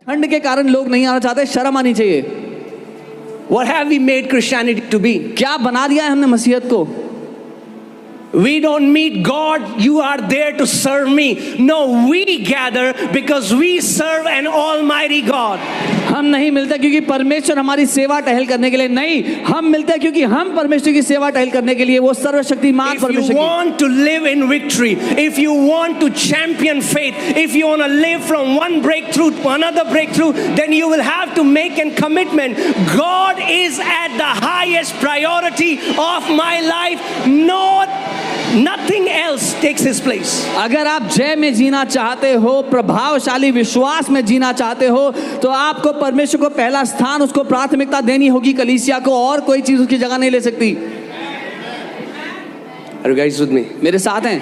ठंड के कारण लोग नहीं आना चाहते, शर्म आनी चाहिए। What have we made Christianity to be? क्या बना दिया है हमने मसीहत को? We don't meet God, you are there to serve me. No, we gather because we serve an almighty God. हम नहीं मिलते क्योंकि परमेश्वर हमारी सेवा टहल करने के लिए, नहीं, हम मिलते हैं क्योंकि हम परमेश्वर की सेवा टहल करने के लिए, वो सर्वशक्तिमान If you परमेश्वर want to live in victory, if you want to champion faith, if you want to live from one breakthrough to another breakthrough, then you will have to make a commitment. God is at the highest priority of my life. Nothing else takes his place. अगर आप जय में जीना चाहते हो, प्रभावशाली विश्वास में जीना चाहते हो, तो आपको परमेश्वर को पहला स्थान, उसको प्राथमिकता देनी होगी, कलीसिया को, और कोई चीज उसकी जगह नहीं ले सकती। Are you guys with me? मेरे साथ हैं?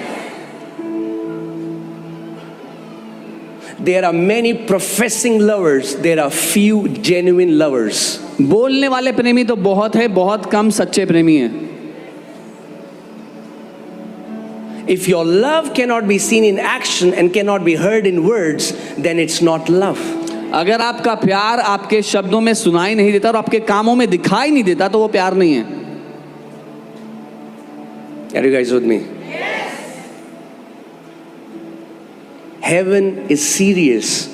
There are many professing lovers, there are few genuine lovers. बोलने वाले प्रेमी तो बहुत है, बहुत कम सच्चे प्रेमी हैं। If your love cannot be seen in action and cannot be heard in words, then it's not love. अगर आपका प्यार आपके शब्दों में सुनाई नहीं देता और आपके कामों में दिखाई नहीं देता, तो वो प्यार नहीं है। Are you guys with me? Yes. Heaven is serious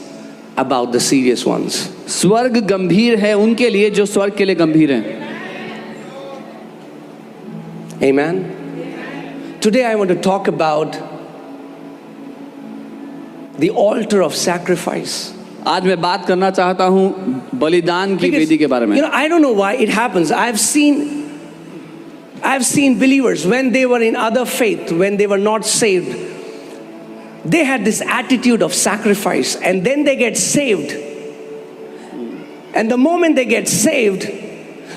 about the serious ones. स्वर्ग गंभीर है उनके लिए जो स्वर्ग के लिए गंभीर हैं। Amen. Today I want to talk about the altar of sacrifice. आज मैं बात करना चाहता हूँ बलिदान की वेदी के बारे में। You know, I don't know why it happens. I've seen believers when they were in other faith, when they were not saved, they had this attitude of sacrifice, and then they get saved. And the moment they get saved,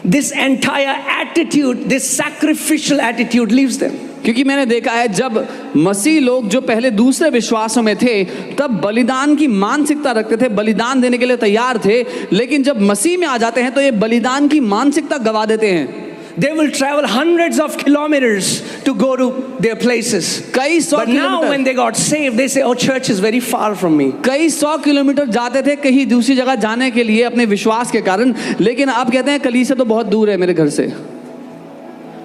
this entire attitude, this sacrificial attitude leaves them. क्योंकि मैंने देखा है जब मसीह लोग जो पहले दूसरे विश्वासों में थे, तब बलिदान की मानसिकता रखते थे, बलिदान देने के लिए तैयार थे, लेकिन जब मसीह में आ जाते हैं तो ये बलिदान की मानसिकता गवा देते हैं। They will travel hundreds of kilometers to go to their places. But now when they got saved, they say, "Oh, church is very far from me." कई 100 किलोमीटर जाते थे कहीं दूसरी जगह जाने के लिए अपने विश्वास के कारण, लेकिन अब कहते हैं कलीसिया तो बहुत दूर है मेरे घर से।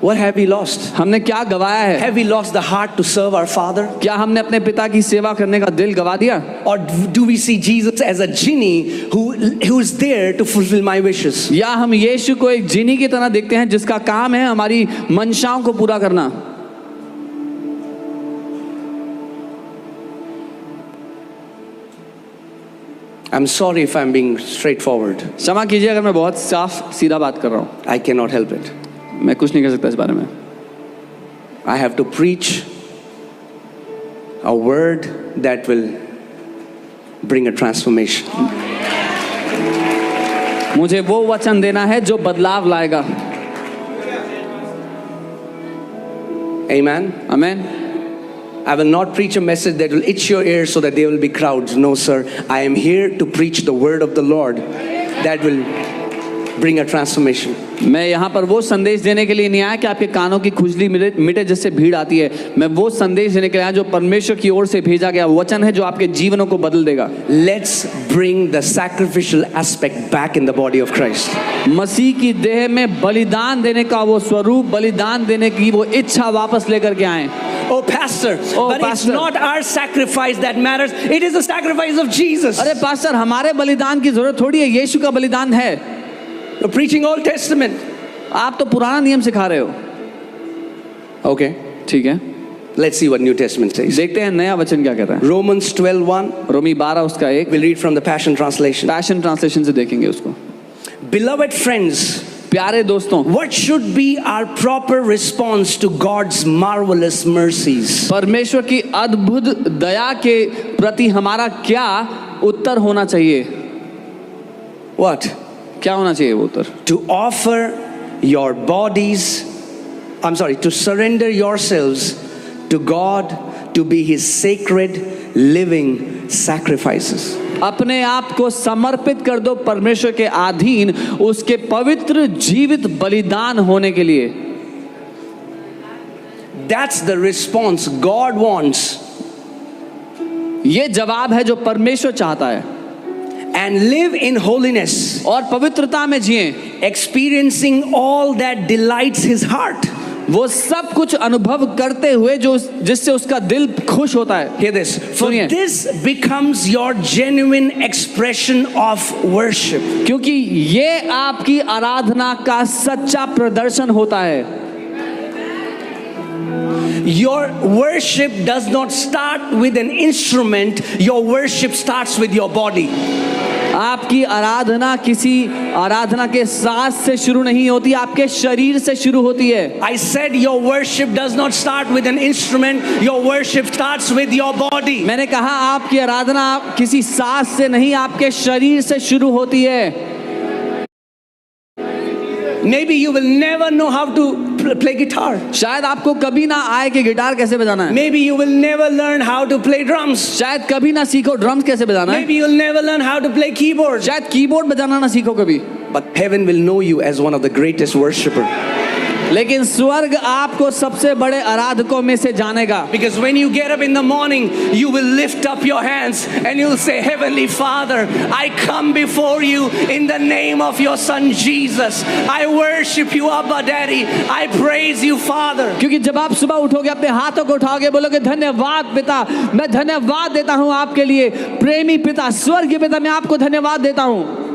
What have we lost? हमने क्या गवाया है? Have we lost the heart to serve our Father? क्या हमने अपने पिता की सेवा करने का दिल गवा दिया? Or do we see Jesus as a genie who is there to fulfill my wishes? या हम यीशु को एक जिनी की तरह देखते हैं जिसका काम है हमारी मंशाओं को पूरा करना? I'm sorry if I'm being straightforward. क्षमा कीजिए अगर मैं बहुत साफ सीधा बात कर रहा हूँ। I cannot help it. मैं कुछ नहीं कर सकता इस बारे में। I have to preach a word that will bring a transformation. मुझे वो वचन देना है जो बदलाव लाएगा। Amen. Amen. I will not preach a message that will itch your ears so that there will be crowds. No, sir. I am here to preach the word of the Lord that will bring a transformation. मैं यहाँ पर वो संदेश देने के लिए नहीं आया कि आपके कानों की खुजली मिटे जिससे भीड़ आती है। मैं वो संदेश देने के लिए आया जो परमेश्वर की ओर से भेजा गया वचन है, जो आपके जीवनों को बदल देगा। Let's bring the sacrificial aspect back in the body of Christ. मसीह की देह में बलिदान देने का वो स्वरूप, बलिदान देने की वो इच्छा वापस लेकर के आए। Oh, pastor, but it's not our sacrifice that matters. It is the sacrifice of Jesus. अरे पास्टर, हमारे बलिदान की जरूरत थोड़ी है, यीशु का बलिदान है। You're preaching Old Testament. आप तो पुराना नियम सिखा रहे हो। Okay. ठीक है। Let's see what New Testament says. देखते हैं नया वचन क्या कहता है। Romans 12:1. रोमी 12 उसका 1। We'll read from the Passion Translation. Passion translation से देखेंगे उसको। Beloved friends, प्यारे दोस्तों, what should be our proper response to God's marvelous mercies? परमेश्वर की अद्भुत दया के प्रति हमारा क्या उत्तर होना चाहिए? What? क्या होना चाहिए वो उत्तर? To offer your bodies, to surrender yourselves to God to be His sacred living sacrifices. अपने आप को समर्पित कर दो परमेश्वर के अधीन, उसके पवित्र जीवित बलिदान होने के लिए। That's the response God wants. ये जवाब है जो परमेश्वर चाहता है। and live in holiness, और पवित्रता में जिएं, experiencing all that delights his heart. वो सब कुछ अनुभव करते हुए जो जिससे उसका दिल खुश होता है। Hear this. For सुनिए। this becomes your genuine expression of worship. क्योंकि ये आपकी आराधना का सच्चा प्रदर्शन होता है। Your worship does not start with an instrument, your worship starts with your body. आपकी आराधना किसी आराधना के साज से शुरू नहीं होती, आपके शरीर से शुरू होती है। I said your worship does not start with an instrument, your worship starts with your body. मैंने कहा आपकी आराधना किसी साज से नहीं, आपके शरीर से शुरू होती है। Maybe you will never know how to play guitar. शायद आपको कभी ना आए कि गिटार कैसे बजाना है। Maybe you will never learn how to play drums. शायद कभी ना सीखो ड्रम्स कैसे बजाना है। Maybe you'll never learn how to play keyboard. शायद कीबोर्ड बजाना ना सीखो कभी। But heaven will know you as one of the greatest worshippers. लेकिन स्वर्ग आपको सबसे बड़े आराधकों में से जानेगा। Because when you get up in the morning, you will lift up your hands and you'll say, Heavenly Father, I come before you in the name of your Son Jesus. I worship you, Abba Daddy. I praise you, Father. क्योंकि जब आप सुबह उठोगे, अपने हाथों को उठाओगे, बोलोगे धन्यवाद पिता, मैं धन्यवाद देता हूँ आपके लिए। प्रेमी पिता, स्वर्गीय पिता, मैं आपको धन्यवाद देता हूँ।